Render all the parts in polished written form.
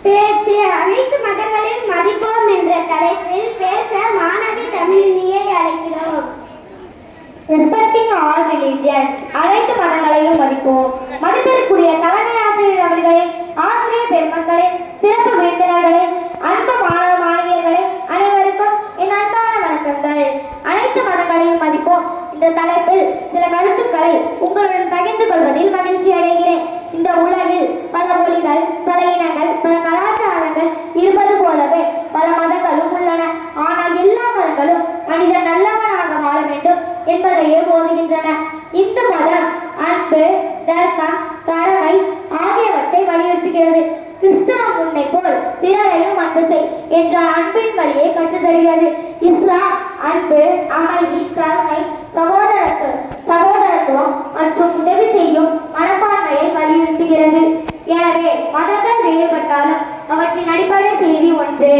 பேச்சு அனைத்து மதங்களையும் மதிப்போம் என்ற தலைப்பில் பேச மாணவி தமிழினியை அழைக்கிறோம். ரெஸ்பெக்டிங் ஆல் ரிலிஜியன்ஸ், அனைத்து மதங்களையும் மதிப்போம். மதிப்பிற்குரிய தலைமை ஆசிரியர் அவர்களே, ஆசிரியர் பெருமக்களே, சிறப்பு விருந்தினர்களே, அன்பு மாணவ மாணவியர்களே, அனைவருக்கும் என் அன்பான வணக்கங்கள். அனைத்து மதங்களையும் மதிப்போம் இந்த தலைப்பில் சில கருத்துக்களை உங்களுடன் பகிர்ந்து கொள்வதில் மகிழ்ச்சி அடைகிறேன். இந்த உலகில் பல மொழிகள், பல இனங்கள், பல கலாச்சாரங்கள் இருப்பது போலவே பல மதங்களும் உள்ளன. ஆனால் எல்லா மதங்களும் மனிதன் நல்லவனாக வாழ வேண்டும் என்பதையே போதுகின்றன. இந்த மதம் அன்பு, தர்மம், கருணை ஆகியவற்றை வலியுறுத்துகிறது. கிறிஸ்தவம் உன்னை போல் பிறரையும் அன்பு செய் என்ற அன்பின் வழியை கற்றுத்தருகிறது. இஸ்லாம் அன்பு, அமைதி, கருணை, சகோதரத்துவம் மற்றும் உதவி செய்யும் மனப்பான்மையை வலியுறுத்துகிறது. எனவே மதங்கள் வேறுபட்டாலும் அவற்றின் அடிப்படை செய்தி ஒன்று: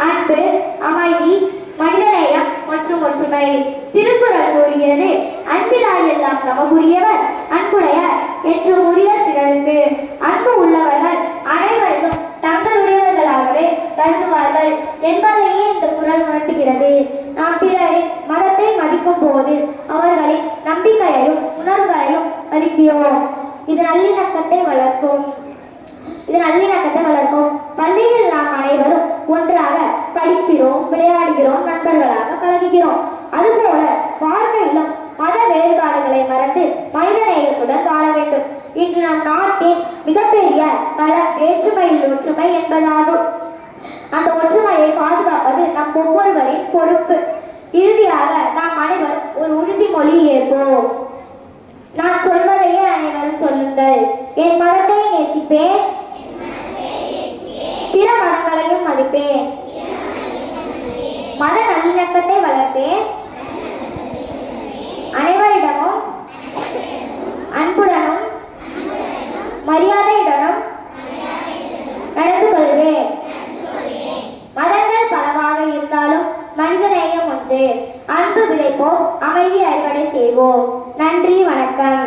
அன்பு, அமைதி, மனிதநேயம் மற்றும் ஒற்றுமை. திருக்குறள் கூறுகிறது, அன்பிலார் எல்லாம் நமக்குரியவர், அன்புடையார் என்று உரியர் பிறருக்கு. அன்பு உள்ளவர்கள் அனைவரையும் தங்களுடையவர்களாகவே கருதுவார்கள் என்பதையே இந்த குறள் உணர்த்துகிறது. நாம் பிறரின் மதத்தை மதிக்கும் போது அவர்களின் நம்பிக்கையையும் உணர்வுகளையும் மதிக்கிறோம். இது நல்லிணக்கத்தை வளர்க்கும். பள்ளியில் நாம் அனைவரும் ஒன்றாக படிக்கிறோம், விளையாடுகிறோம், நண்பர்களாக பழகுகிறோம். அதுபோல வாழ்க்கையிலும் மத வேறுபாடுகளை மறந்து மனிதநேயத்துடன் வாழ வேண்டும். இன்று நம் நாட்டின் மிகப்பெரிய பலம் வேற்றுமையில் ஒற்றுமை என்பதாகும். அந்த ஒற்றுமையை பாதுகாப்பது நம் ஒவ்வொருவரின் பொறுப்பு. இறுதியாக நாம் அனைவரும் ஒரு உறுதிமொழி ஏற்போம். நான் சொல்வதையே அனைவரும் சொல்லுங்கள். என் மதத்தை நேசிப்பேன், பிற மதங்களையும் மதிப்பேன், மத நல்லிணக்கத்தை வளர்ப்பேன், அனைவரிடமும் அன்புடனும் மரியாதையுடனும் நடந்து கொள்வேன். மதங்கள் பலவாக இருந்தாலும் மனிதநேயம் ஒன்று. அன்பு விதைப்போம், அமைதி அறுவடை செய்வோம். நன்றி, வணக்கம்.